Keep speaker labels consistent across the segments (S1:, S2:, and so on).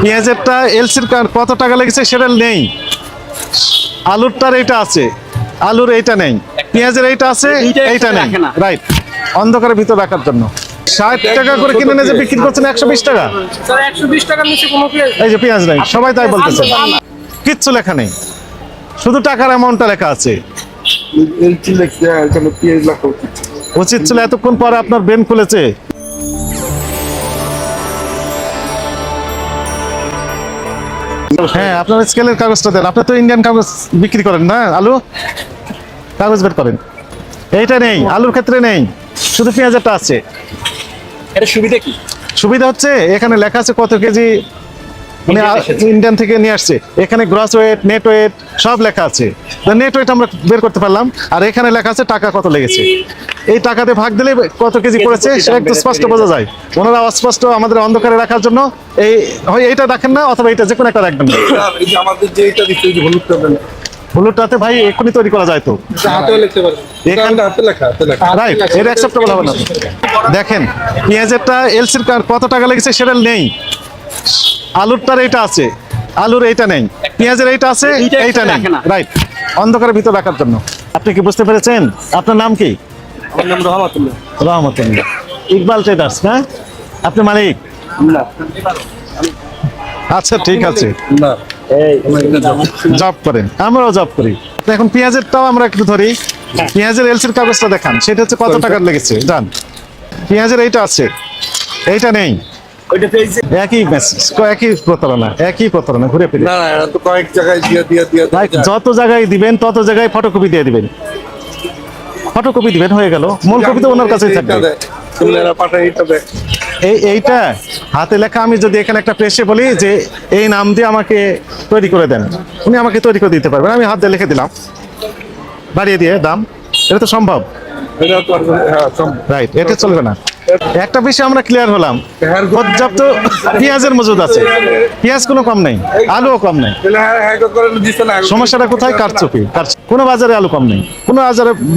S1: পেঁয়াজেরটা এলসির কত টাকা লেগেছে সেটা নেই, আলুরটার এইটা আছে, আলুর এইটা নেই, পেঁয়াজের এইটা আছে, এইটা নেই। রাইট, অন্ধকারের ভিতর রাখার জন্য 60 টাকা করে কিনে নিয়ে যে বিক্রি করছেন 120 টাকা।
S2: স্যার 120 টাকার নিচে কোনো পেঁয়াজ
S1: এই যে পেঁয়াজ নাই, সবাই তাই বলতেছে, কিচ্ছু লেখা নেই, শুধু টাকার অ্যামাউন্টটা লেখা আছে। উচিত ছিল এতক্ষণ পরে আপনার ব্রেন খুলেছে। হ্যাঁ, আপনার স্কেলের কাগজটা দেন, আপনি তো ইন্ডিয়ান কাগজ বিক্রি করেন না, আলু কাগজ বের করেন। এইটা নেই, আলুর ক্ষেত্রে নেই, শুধু পেঁয়াজেরটা আছে।
S2: এটা সুবিধা কি?
S1: সুবিধা হচ্ছে এখানে লেখা আছে কত কেজি মানে ইন্ডিয়ান থেকে নিয়ে আসছে, এখানে গ্রস ওয়েট, নেট ওয়েট সব লেখা আছে। নেট ওয়েট আমরা বের করতে পারলাম, আর এখানে লেখা আছে টাকা কত লেগেছে। এই টাকাতে ভাগ দিলে কত কেজি পড়েছে সেটা একটু স্পষ্ট বোঝা যায়। ওনারা অস্পষ্ট আমাদের অন্ধকারে রাখার জন্য এই হয় এইটা রাখেন না, অথবা এটা যে কোনো একটা রাখবেন না।
S3: আমাদের যে এটা দিচ্ছে যে হলুদটা দেন,
S1: হলুদটাতে ভাই এক্ষুনি তৈরি করা যায় তো,
S3: হাতেও লিখতে পারবেন,
S1: এখানে
S3: হাতে লেখা
S1: রাইট, এটা অ্যাকসেপ্টেবল হবে না। দেখেন পেঁয়াজেরটা এলসির কত টাকা লেগেছে সেটা নেই, আলুরটার এইটা আছে, আলুর এইটা নেই, পেঁয়াজের এইটা আছে, এইটা নেই। রাইট, অন্ধকারের ভিতর রাখার জন্য। আপনি কি বুঝতে পেরেছেন? আপনার নাম কি?
S3: আমার নাম রহমাতুল্লাহ।
S1: রহমতুল্লাহ। ইকবাল ট্রেডার্স না? আপনি মালিক?
S3: না,
S1: আচ্ছা ঠিক আছে,
S3: না,
S1: জব করেন, আমরাও জব করি। এখন পেঁয়াজেরটাও আমরা একটু ধরি, পেঁয়াজের এলসির কাগজটা দেখান, সেটা হচ্ছে কত টাকার লেগেছে জান। পেঁয়াজের এইটা আছে, এইটা নেই, একই মেসেজ, একই প্রতারণা, একই প্রতারণা ঘুরে ফিরে।
S3: না, এটা তো কয়েক জায়গায় দিয়ে
S1: যত জায়গায় দিবেন তত জায়গায় ফটোকপি দিয়ে দিবেন, ফটোকপি দিবেন, হয়ে গেল। মূল কপি তো ওনার কাছেই থাকবে। এইটা হাতে লেখা, আমি যদি এখানে একটা প্রেসে বলি যে এই নাম দিয়ে আমাকে তৈরি করে দেন, উনি আমাকে তৈরি করে দিতে পারবেন। আমি হাত দিয়ে লিখে দিলাম বাড়িয়ে দিয়ে দাম, এটা তো সম্ভব। রাইট, এটা চলবে না। একটা বিষয় আমরা ক্লিয়ার হলাম, পর্যাপ্ত পেঁয়াজের মজুদ আছে, পেঁয়াজ কোনো কম নেই, আলুও কম নেই। সমস্যাটা কোথায়? কারচুপি। কোনো বাজারে আলু কম নেই, কোনো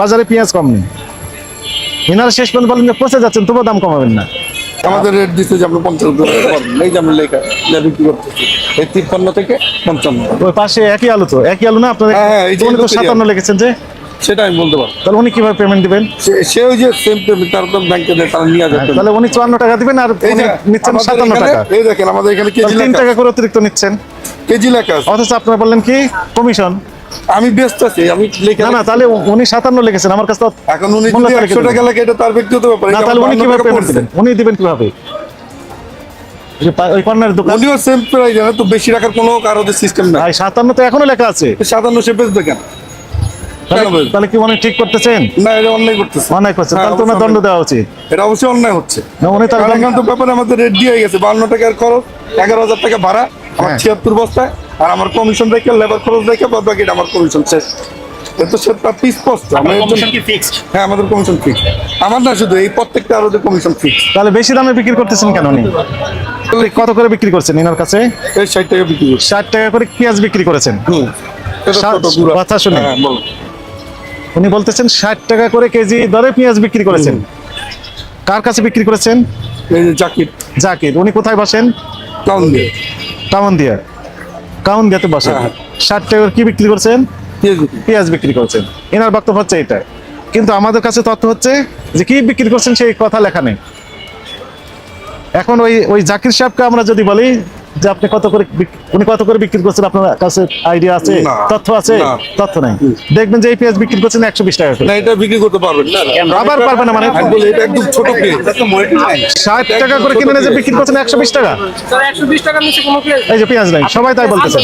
S1: বাজারে পেঁয়াজ কম নেই। এনারা শেষ পর্যন্ত বলেন যে পচে যাচ্ছেন, তবুও দাম কমাবেন না।
S3: আমাদের রেট দিচ্ছে যে আপনি 55 পারবেন, এই যে আমরা লেখা বিক্রি করতেছি এই 53 থেকে 55।
S1: ওই পাশে একই আলু তো, একই আলু না আপনার? উনি তো 57 লিখেছেন যে,
S3: সেটা আমি বলতে পারবো।
S1: তাহলে উনি কিভাবে পেমেন্ট দিবেন?
S3: সে ওই যে সেম পেমেন্ট তার তো ব্যাংকে দেয়, তারা নিয়ে যাবে।
S1: তাহলে উনি 54 টাকা দিবেন আর উনি নিচ্ছেন 57 টাকা।
S3: এই দেখেন আমাদের এখানে কেজি
S1: 3 টাকা করে অতিরিক্ত নিচ্ছেন,
S3: কেজি লেখা আছে।
S1: অথচ আপনারা বললেন কি কমিশন।
S3: আমি ব্যস্ত আছি, আমি লেখা
S1: না, তাহলে উনি 57 লিখেছেন, আমার কাছে
S3: এখন উনি যদি 100 টাকা লেখে এটা তার ব্যক্তিগত ব্যাপার।
S1: না, তাহলে উনি কিভাবে পেমেন্ট দিবেন? উনি দিবেন কিভাবে? ওই কর্নারের দোকান
S3: উনিও সেম প্রাইস, জানেন তো, বেশি রাখার কোনো কারোদের সিস্টেম নাই।
S1: 57 তো এখনো লেখা আছে,
S3: 57 সে বেচবে কেন?
S1: তাহলে কি উনি ঠিক করতেছেন?
S3: না, এটা অন্যায় করতেছে,
S1: অন্যায় করছেন, তাহলে তো ওনার দণ্ড দেওয়া উচিত।
S3: এটা অবশ্যই অন্যায় হচ্ছে।
S1: না, উনি তার
S3: তো ব্যাপারে আমাদের রেট দিয়ে গেছে 52 টাকার খরচ, 11,000 টাকা ভাড়া, আমার 76 বস্তায়, আর আমার কমিশন রেখে লেবার খরচ রেখে বাদ বাকিটা আমার কমিশন শেষ। এটা সেটা পিস পোস্ট। হ্যাঁ, আমাদের কমিশন ফিক্স। আমার না, শুধু এই প্রত্যেকটা আরো কমিশন ফিক্স।
S1: তাহলে বেশি দামে বিক্রি করতেছেন কেন? উনি কত করে বিক্রি করছেন এনার কাছে?
S3: 60 টাকা বিক্রি করছি।
S1: 60 টাকা করে পেঁয়াজ বিক্রি করেছেন। কথা শুনে উনি বলতেছেন 60 টাকা করে কেজি দরে পেঁয়াজ বিক্রি করেছেন। কার কাছে বিক্রি করেছেন?
S3: এই যে জাকির।
S1: জাকির। উনি কোথায় বসেন?
S3: টাউন দিয়ে।
S1: কাউন দিয়াতে বসেন। 60 টাকা কি বিক্রি করছেন? পেঁয়াজ বিক্রি করছেন। এনার বক্তব্য হচ্ছে এটা, কিন্তু আমাদের কাছে তথ্য হচ্ছে যে কি বিক্রি করছেন সেই কথা লেখা নেই। এখন ওই জাকির সাহেবকে আমরা যদি বলি যে আপনি উনি কত করে বিক্রি করছেন, আপনার কাছে আইডিয়া আছে? তথ্য আছে? তথ্য নাই। দেখবেন যে এই পেঁয়াজ বিক্রি করছেন 120 টাকা করে।
S3: না, এটা বিক্রি করতে পারবেন না।
S1: আবার পারবেন না মানে?
S3: এটা একদম ছোট পেঁয়াজ,
S1: 60 টাকা করে কিনে যে বিক্রি করছেন 120 টাকা।
S2: স্যার 120 টাকার নিচে কোনো পেঁয়াজ
S1: এই যে পেঁয়াজ নাই, সবাই তাই বলতেছে।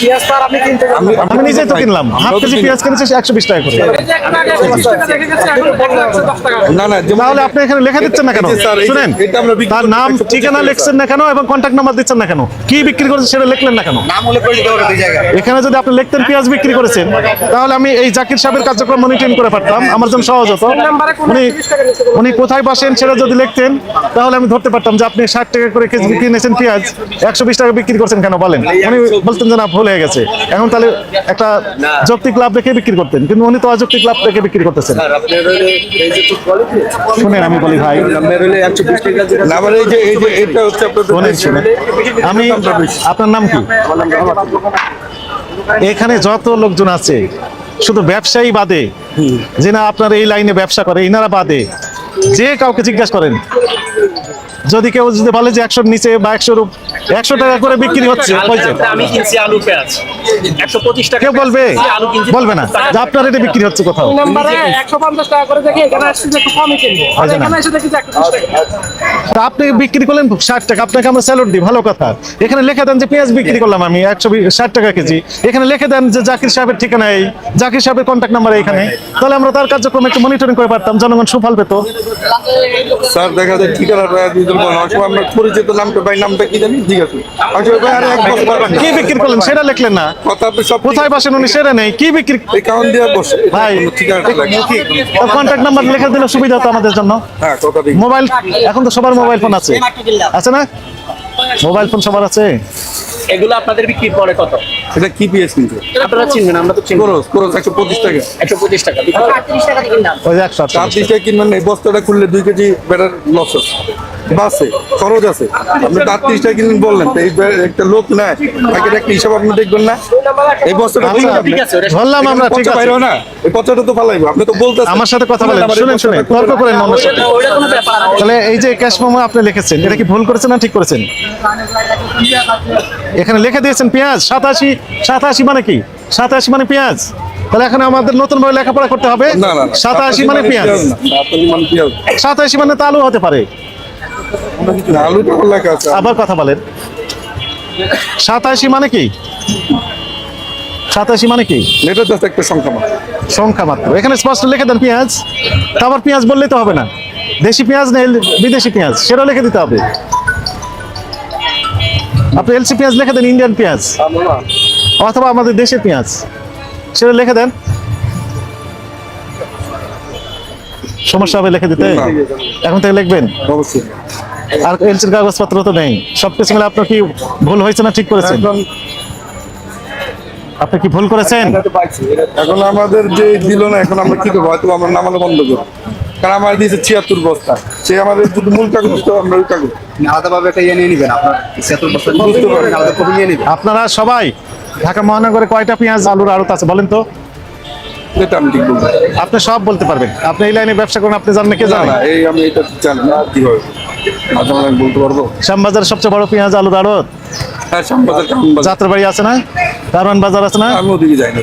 S2: পেঁয়াজ স্যার আপনি কিনতে
S1: আমি নিজেই তো কিনলাম, হাফ কেজি পেঁয়াজ কিনেছে 120 টাকা করে।
S3: না,
S1: তাহলে আপনি এখানে লেখা দিচ্ছেন না কেন? শুনেন, তার নাম ঠিকানা লিখছেন না কেন এবং কন্ট্যাক্ট নাম্বার দিচ্ছেন না কেন? কি বিক্রি করেছেন সেটা লিখলেন না কেন? এখানে যদি আপনি লিখতেন পেঁয়াজ বিক্রি করেছেন, তাহলে আমি এই জাকির সাহেবের কার্যক্রম মনিটরিং করে পারতাম, আমার জন্য সহজ হতো। উনি কোথায় বসেন সেটা যদি লিখতেন, তাহলে আমি ধরতে পারতাম যে আপনি 60 টাকা করে কেজি কিনেছেন পেঁয়াজ, 120 টাকা বিক্রি করছেন কেন বলেন। উনি বলতেন যে না, ভুল হয়ে গেছে। এখন তাহলে একটা যৌক্তিক লাভ রেখে বিক্রি করতেন, কিন্তু উনি তো অযৌক্তিক লাভ রেখে বিক্রি করতেছেন। শুনেন, আমি বলি ভাই, আমি আপনার নাম কি? এখানে যত লোকজন আছে শুধু ব্যবসায়ী বাদে, যে না আপনার এই লাইনে ব্যবসা করে ইনারা বাদে, যে কাউকে জিজ্ঞাসা করেন, যদি কেউ যদি বলে যে 100 নিচে বা 100 টাকা করে বিক্রি হচ্ছে,
S2: আমি কিনছি আলু পেঁয়াজ 125 টাকা।
S1: কেউ বলবে বলবে না যে আপনার এটা বিক্রি হচ্ছে কোথাও।
S2: নাম্বারে 150 টাকা করে দেখি, এখানে আসছে যে একটু কমই কিনবো, আর
S1: আচ্ছা, না।
S2: এখানে এসে দেখি যে 120 টাকা।
S1: তা আপনি বিক্রি করলেন 60 টাকা, আপনাকে আমরা স্যালুট দিই, ভালো কথা। এখানে লিখে দেন যে পেঁয়াজ বিক্রি করলাম আমি 160 টাকা কেজি, এখানে লিখে দেন যে জাকির সাহেবের ঠিকানা এই, জাকির সাহেবের কন্ট্যাক্ট নাম্বার এখানে, তাহলে আমরা তার কার্যক্রম একটু মনিটরিং করে পারতাম, জনগণ সুফল পেত।
S3: স্যার দেখা যায় ঠিকানাটা দিতে বলেন, অথবা আমরা পরিচিত নামটা ভাই নামটা কি জানি ঠিক আছে, আসলে ভাই আরে এক বছর
S1: কি বিক্রি করলেন সেটা লিখলেন না,
S3: কথা আপনি সব
S1: কোথায় বসেন উনি সেটা নেই, কি বিক্রি
S3: অ্যাকাউন্ট দিয়ে বসে
S1: ভাই,
S3: ঠিকানাটা লাগে।
S1: কন্ট্যাক্ট নাম্বার লিখে দিলে সুবিধা হতো আমাদের জন্য।
S3: হ্যাঁ কথা ঠিক।
S1: মোবাইল, এখন তো সবার মোবাইল ফোন আছে, আছে না? মোবাইল ফোন সবার আছে।
S2: এগুলো আপনাদের বিক্রি পরে কত?
S3: এটা কি পিএস কিন্তু
S2: আপনারা চিনবেন, আমরা তো চিনব।
S3: খরচ 125 টাকা।
S2: 125 টাকা।
S1: ওই যে 128
S3: আপনি টাকা কিনবেন, এই বস্তাটা খুললে 2 কেজি বেটার লস আছে, বাসে খরচ আছে। আপনি 38 টাকা কিনবেন বললেন, তো এই একটা লোক নেয় তাকে একটা হিসাব আপনি দেখবেন না, এই বস্তাটা
S1: আচ্ছা,
S3: খুললে
S2: ঠিক আছে, ওটা
S1: ধরলাম আমরা, ঠিক আছে।
S3: বাইরে না, এই পচাটা তো ফালাইবো, আপনি তো বলতেছেন
S1: আমার সাথে কথা বলেন, শুনেন শুনেন, তর্ক করেন না আমার সাথে।
S2: ওটা কোনো ব্যাপার না।
S1: তাহলে এই যে ক্যাশ মেমো আপনি লিখেছেন, এটা কি ভুল করেছেন না ঠিক করেছেন? এখানে লিখে দিয়েছেন পেঁয়াজ 87 মানে কি? 87 মানে পেঁয়াজ। তাহলে এখন আমাদের নতুন ভাবে লেখাপড়া করতে হবে।
S3: না না
S1: 87 মানে পেঁয়াজ,
S3: 87 মানে পেঁয়াজ
S1: 87 মানে তো আলু হতে পারে।
S3: না, আলুটা লেখা আছে।
S1: আবার কথা বলেন, 87 মানে কি? 87 মানে কি?
S3: এটা জাস্ট একটা সংখ্যা মাত্র।
S1: সংখ্যা মাত্র। এখানে স্পষ্ট লিখে দেন পেঁয়াজ, তারপর পেঁয়াজ বললেই তো হবে না, দেশি পেঁয়াজ নেই বিদেশি পেঁয়াজ সেটা লিখে দিতে হবে। আপনি এলসি পেঁয়াজ লিখে দেন, ইন্ডিয়ান পেঁয়াজ অথবা আমাদের দেশের পেঁয়াজ সেটা লিখে দেন, সমস্যা হবে লিখে দিতে?
S3: না।
S1: এখন থেকে লিখবেন।
S3: অবশ্যই
S1: আর এলসির কাগজপত্র তো নেই, সবকিছু মিলে আপনার কি ভুল হয়েছে না ঠিক করেছেন?
S3: এখন
S1: আপনি কি ভুল করেছেন?
S3: এখন আমাদের যে দিল না, এখন আমরা কি করবো? হয়তো আমরা নামানো বন্ধ করবো, কারণ আমার দিয়েছে 76 বস্তা, সে আমাদের যদি মূল কাগজ দিত আমরা ওই কাগজ
S4: আলাদাভাবে একটা ইয়ে নিয়ে নেবেন, আপনার 76 বস্তা
S3: বুঝতে পারবেন।
S4: আলাদা কপি নিয়ে নেবেন।
S1: আপনারা সবাই ঢাকা মহানগরে কয়টা পেঁয়াজ আলুর আড়ত আছে বলেন তো?
S3: এটা আমি ঠিক বলবো।
S1: আপনি সব বলতে পারবেন, আপনি এই লাইনে ব্যবসা করেন, আপনি জানেন না, কে
S3: না
S1: জানে?
S3: না, এই আমি এটা জানি না কি হবে, মাঝে মাঝে আমি বলতে পারবো।
S1: শ্যামবাজারের সবচেয়ে বড় পেঁয়াজ আলুর আড়ত
S3: হ্যাঁ শ্যামবাজার, কারণ
S1: যাত্রাবাড়ি আছে না, কারওয়ান বাজার আছে না,
S3: আমি ওদিকে যাই না,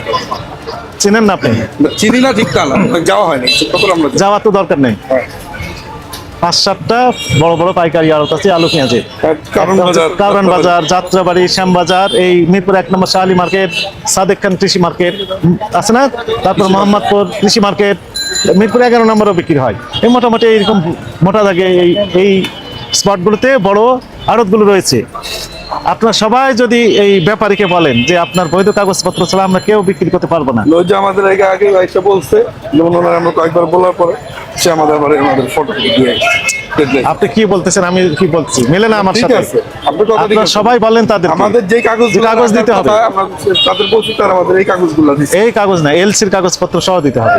S1: চিনেন না আপনি?
S3: চিনি না ঠিক তা না, যাওয়া হয়নি তখন আমরা যাই।
S1: যাওয়ার তো দরকার নেই।
S3: হ্যাঁ।
S1: 5-7টা বড় বড় পাইকারি আড়ত আছে আলু পেঁয়াজের।
S3: কারণ বাজার,
S1: কারওয়ান বাজার, যাত্রাবাড়ি, শ্যামবাজার, এই মিরপুর 1 নম্বর শাহালি মার্কেট, সাদেক খান কৃষি মার্কেট আছে না, তারপর মোহাম্মদপুর কৃষি মার্কেট, মিরপুর 11 নম্বরও বিক্রি হয়। এই মোটামুটি এইরকম মোটা দাগে এই স্পটগুলোতে বড় আড়তগুলো রয়েছে। আপনারা সবাই যদি এই ব্যাপারীকে বলেন যে আপনার বৈধ কাগজপত্র ছাড়া আমরা কেউ বিক্রি করতে পারবো না,
S3: ওই যে আমাদের আগে আগে এসে বলছে, যেমন ওনারা আমরা কয়েকবার বলার পরে সে আমাদের ফটো দিয়ে গেছে।
S1: আপনি কি বলতেছেন আমি কি বলছি মিলে না আমার
S3: ঠিক
S1: সাথে?
S3: আছে, আপনি কথা ঠিক
S1: আপনারা
S3: আছে।
S1: সবাই বলেন তাদের
S3: আমাদের যে কাগজ
S1: কাগজ দিতে হবে,
S3: আমরা তাদের বলছি, তার আমাদের এই কাগজগুলো দিচ্ছে।
S1: এই কাগজ না, এলসির কাগজপত্র সহ দিতে হবে,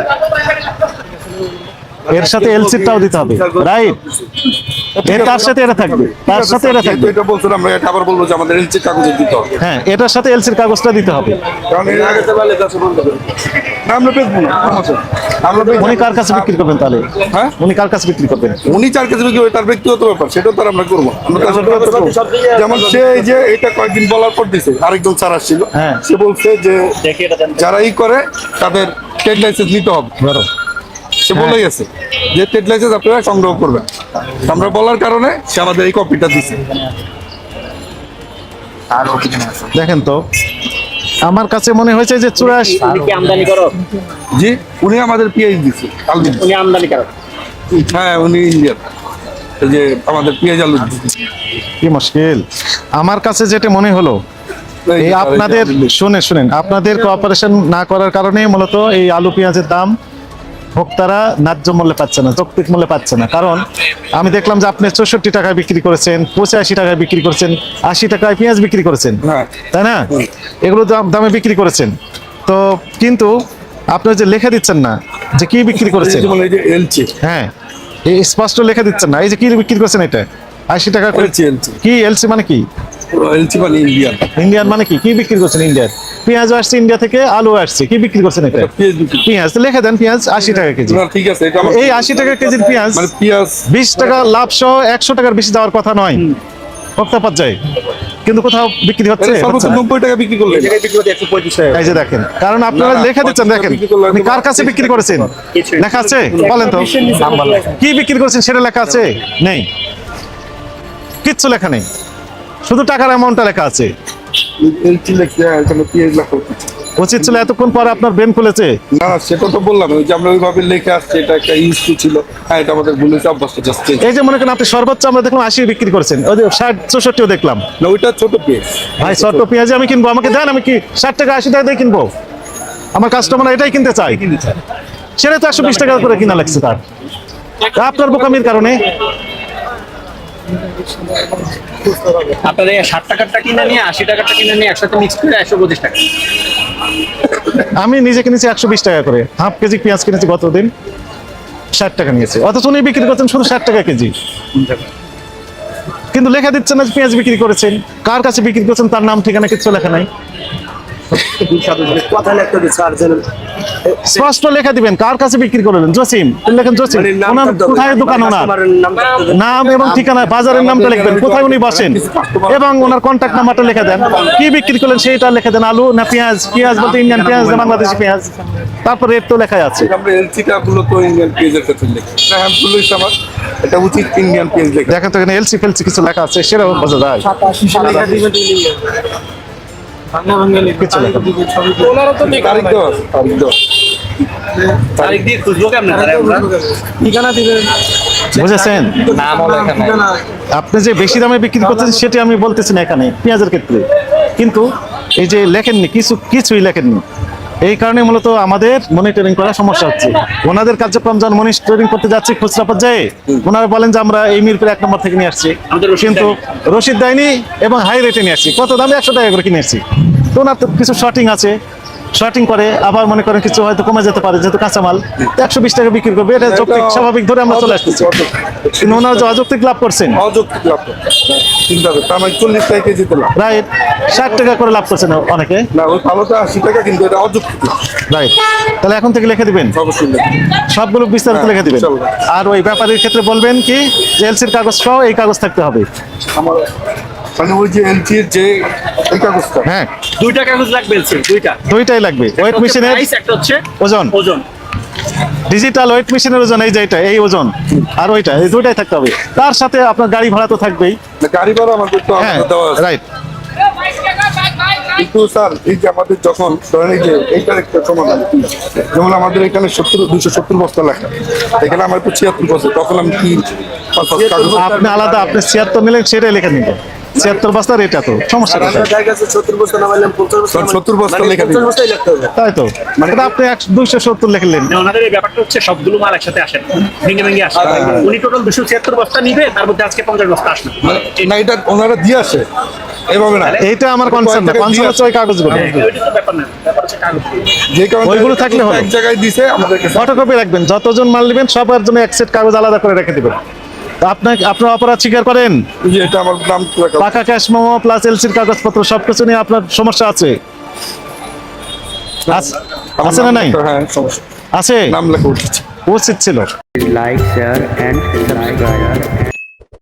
S1: এর সাথে এলসিটাও দিতে হবে, রাইট? তার সাথে এটা থাকবে, তার সাথে এটা
S3: যেহেতু
S1: থাকবে।
S3: এটা বলছেন, আমরা এটা আবার বলবো যে আমাদের এলসি কাগজে দিতে হবে,
S1: হ্যাঁ, এটার সাথে এলসির কাগজটা দিতে হবে।
S3: কারণ এর আগে তো বলে যাচ্ছে বন্ধ করে। না, আমরা বেচবো না, আমরা বেচবো
S1: উনি
S3: না।
S1: কার কাছে বিক্রি করবেন তাহলে?
S3: হ্যাঁ?
S1: উনি কার কাছে বিক্রি করবেন?
S3: উনি 4 কেজি বিক্রি করে তার ব্যক্তিগত ব্যাপার, সেটা তো আর আমরা করবো না। আমরা তার সাথে কথা বলবো। যেমন সে এই যে এটা কয়েকদিন বলার পর দিছে, আরেকজন স্যার আসছিল,
S1: হ্যাঁ।
S3: সে বলছে যে যারা করে তাদের ট্রেড লাইসেন্স নিতে হবে, সে বলে গেছে যে ট্রেড লাইসেন্স আপনারা সংগ্রহ করবেন। আমরা বলার কারণে সে আমাদের এই কপিটা দিছে।
S1: দেখেন তো, আমার কাছে মনে হয়েছে যে 84
S2: তুমি কি আমদানি করো?
S3: জি, উনি আমাদের পিএইচ দিছে আলু।
S2: উনি আমদানি করো?
S3: হ্যাঁ, উনি ইন্ডিয়ান, এই যে আমাদের পেঁয়াজ আলু দিছে।
S1: কি মুশকিল। আমার কাছে যেটা মনে হলো, এই আপনাদের শুনেন আপনাদের কোঅপারেশন না করার কারণে মূলত এই আলু পেঁয়াজের দাম ভোক্তারা ন্যায্য মূল্যে পাচ্ছে না, যৌক্তিক মূল্যে পাচ্ছে না। কারণ আমি দেখলাম যে আপনি 64 টাকায় বিক্রি করেছেন, 85 টাকায় বিক্রি করেছেন, 80 টাকায় পেঁয়াজ বিক্রি করেছেন,
S3: হ্যাঁ।
S1: তাই না? এগুলো দামে বিক্রি করেছেন তো, কিন্তু আপনি যে লিখে দিচ্ছেন না যে কি বিক্রি করেছেন।
S3: যেমন এই যে এলচি,
S1: হ্যাঁ, এই স্পষ্ট লিখে দিচ্ছেন না, এই যে কি বিক্রি করেছেন, এটা 80 টাকা করে।
S3: এলচি, এলচি।
S1: কি এলসি মানে কি?
S3: এলসি মানে ইন্ডিয়ান
S1: ইন্ডিয়ান মানে কি বিক্রি করছেন ইন্ডিয়ান? পেঁয়াজ আসছে ইন্ডিয়া থেকে, আলু আসছে, কি বিক্রি করছেন এটা?
S3: পেঁয়াজ বিক্রি।
S1: পেঁয়াজ তো লিখে দেন, পেঁয়াজ 80 টাকা কেজি।
S3: না ঠিক আছে, এটা
S1: এই 80 টাকা কেজির পেঁয়াজ
S3: মানে পেঁয়াজ
S1: 20 টাকা লাভ সহ 100 টাকার বেশি যাওয়ার কথা নয় হপ্তা পর্যায়ে, কিন্তু কোথাও বিক্রি হচ্ছে
S3: সর্বোচ্চ
S1: হচ্ছে না।
S3: 90 টাকা বিক্রি করলেন।
S1: এই যে দেখেন, কারণ আপনারা
S3: না,
S1: লেখা দিচ্ছেন, দেখেন
S3: বিক্রি করলে
S1: আপনি কার কাছে বিক্রি করেছেন লেখা আছে, বলেন তো কি বিক্রি করেছেন সেটা লেখা আছে? নেই, কিচ্ছু লেখা নেই, শুধু টাকার অ্যামাউন্টটা লেখা আছে।
S3: এলসি লেখা এখানে পেঁয়াজ লেখা উচিত।
S1: উচিত ছিল এতক্ষণ পরে আপনার ব্রেন খুলেছে।
S3: না সেটা তো বললাম, ওই যে আমরা ওইভাবে লেখা আসছে, এটা একটা ইউজ ছিল। হ্যাঁ, এটা আমাদের ভুল হয়েছে, অভ্যাসটা জাস্ট চেঞ্জ।
S1: এই যে মনে করেন আপনি সর্বোচ্চ আমরা দেখলাম 80 বিক্রি করেছেন, ওই যে 60-64 দেখলাম।
S3: না ওইটা ছোট পেঁয়াজ।
S1: ভাই ছোট পেঁয়াজে আমি কিনবো, আমাকে দেন, আমি কি 60 টাকা 80 টাকা দিয়ে কিনবো? আমার কাস্টমার এটাই কিনতে চাই, সেটা তো 120 টাকা করে কিনা লাগছে তার। আপনার বোকামির কারণে
S5: আপনাদের 60 টাকারটা কিনে নিয়ে 80 টাকারটা কিনে নিয়ে একসাথে মিক্স করে 125 টাকা।
S1: আমি নিজে কিনেছি 120 টাকা করে, হাফ কেজি পেঁয়াজ কিনেছি গতদিন, 60 টাকা নিয়েছে, অথচ উনি বিক্রি করছেন শুধু 60 টাকা কেজি। কিন্তু লেখা দিচ্ছেন না যে পেঁয়াজ বিক্রি করেছেন, কার কাছে বিক্রি করছেন তার নাম ঠিকানা কিছু লেখা নাই। স্পষ্ট লেখা দিবেন কার কাছে বিক্রি করলেন। জসিম লেখেন, জসিম ওনার কোথায় দোকান, ওনার নাম এবং ঠিকানা, বাজারের নামটা লিখবেন, কোথায় উনি বসেন এবং ওনার কন্ট্যাক্ট নাম্বারটা লিখে দেন। কি বিক্রি করলেন সেইটা লিখে দেন, আলু না পেঁয়াজ, পেঁয়াজ বলতে ইন্ডিয়ান পেঁয়াজ না বাংলাদেশি পেঁয়াজ, তারপর রেট তো লেখাই আছে।
S3: আমরা এলসিটা গুলো তো ইন্ডিয়ান পেঁয়াজের ক্ষেত্রে লেখা। হ্যাঁ ভুল হয়েছে আমার, এটা উচিত ইন্ডিয়ান পেঁয়াজ লেখা।
S1: দেখেন তো এখানে এলসি ফেলসি কিছু লেখা আছে, সেটাও বোঝা যায়। কিছু লেখা নেই।
S2: ওনারও তো ঠিক
S3: তারিখ দেওয়া আছে, তারিখ দেওয়া আছে।
S5: তারিখ দিয়ে খুঁজবো কেমন আমরা?
S2: ঠিকানা দিবেন।
S1: বুঝেছেন?
S5: নামও লেখা নাই।
S1: আপনি যে বেশি দামে বিক্রি করতেন সেটা আমি বলতেছি না এখানে পেঁয়াজের ক্ষেত্রে, কিন্তু এই যে লেখেননি, কিছুই লেখেননি, এই কারণে মূলত আমাদের মনিটরিং করা সমস্যা হচ্ছে। ওনাদের কার্যক্রম যখন মনিটরিং করতে যাচ্ছি খুচরা পর্যায়ে, ওনারা বলেন যে আমরা এই মিরপুর 1 নম্বর থেকে নিয়ে আসছি,
S5: আমাদের রসিদ
S1: কিন্তু রসিদ দেয়নি এবং হাই রেটে নিয়ে আসছি, কত দামে 100 টাকা করে কিনে আসছি। তো ওনার তো কিছু শর্টিং আছে, শর্টিং করে আবার মনে করেন কিছু হয়তো কমে যেতে পারে, যেহেতু কাঁচামাল 120 টাকা বিক্রি করবে, এটা যৌক্তিক স্বাভাবিক ধরে আমরা চলে আসতেছি, কিন্তু ওনারা যে অযৌক্তিক লাভ করছেন,
S3: অযৌক্তিক লাভ চিন্তা করতে আমার 40 টাকা কেজি দিলাম।
S1: রাইট, 60 টাকা করে লাভ করছেন অনেকে,
S3: না ওই ভালোটা 80 টাকা, কিন্তু এটা অযৌক্তিক লাভ।
S1: রাইট। তাহলে এখন থেকে লিখে দিবেন,
S3: অবশ্যই লেখা।
S1: সবগুলো বিস্তারিত লিখে দিবেন।
S3: ইনশাআল্লাহ।
S1: আর ওই ব্যাপারীর ক্ষেত্রে বলবেন কি যে এলসির কাগজ সহ এই কাগজ থাকতে হবে।
S3: আমার মানে ওই যে এলসির যে এই কাগজটা,
S1: হ্যাঁ,
S5: 2টা কাগজ লাগবে এলসি, 2টা।
S1: দুইটাই লাগবে। ওয়েট মেশিনের
S5: প্রাইস, একটা হচ্ছে
S1: ওজন,
S5: ওজন।
S1: ডিজিটাল ওয়েট মেশিনের ওজন, এই যে এটা, এই ওজন আর ওইটা, এই দুইটাই থাকতে হবে। তার সাথে আপনার গাড়ি ভাড়া তো থাকবেই।
S3: গাড়ি ভাড়া আমাদের তো
S1: হ্যাঁ,
S3: আলাদা দেওয়া আছে।
S1: রাইট।
S3: কিন্তু স্যার এই যে আমাদের যখন ধরেন এই যে এইটার একটা সমাধান, যেমন আমাদের এখানে 270 বস্তা লেখা, এখানে আমার তো 76 বস্তা, তখন আমি কি কাগজ
S1: আপনি আলাদা, আপনি 76 নিলেন সেটাই লিখে নিবেন, 76 বস্তার এটা তো সমস্যা কোথায়?
S3: 70 বস্তা লেখা দিই।
S1: তাই তো, মানে আপনি 270 লিখলেন।
S5: ওনাদের এই ব্যাপারটা হচ্ছে সবগুলো মাল একসাথে আসে না, ভেঙে ভেঙে আসে। উনি টোটাল 276 বস্তা নিবে, তার মধ্যে আজকে 50 বস্তা আসবে।
S3: না এটা ওনারা দিয়ে আসে এভাবে না,
S1: এইটা আমার কনসার্ন না, কনসার্ন হচ্ছে ওই কাগজগুলো,
S5: ওইটা তো ব্যাপার না, ব্যাপার হচ্ছে কাগজ।
S3: যে কারণে
S1: ওইগুলো থাকলে হলো।
S3: এক জায়গায় দিছে আমাদেরকে।
S1: ফটোকপি রাখবেন, যতজন মাল নেবেন সবার জন্য এক সেট কাগজ আলাদা করে রেখে দিবেন। আপনার অপরাধ স্বীকার করেন,
S3: যে এটা আমার নাম লেখা।
S1: পাকা ক্যাশ মেমো প্লাস এলসির কাগজপত্র সবকিছু নিয়ে আপনার সমস্যা আছে,
S3: আমার
S1: আছে না
S3: নাম
S1: নাই?
S3: লেখা, হ্যাঁ সমস্যা,
S1: আছে,
S3: নাম লেখা উচিত।
S1: উচিত ছিল।
S6: like, share and subscribe.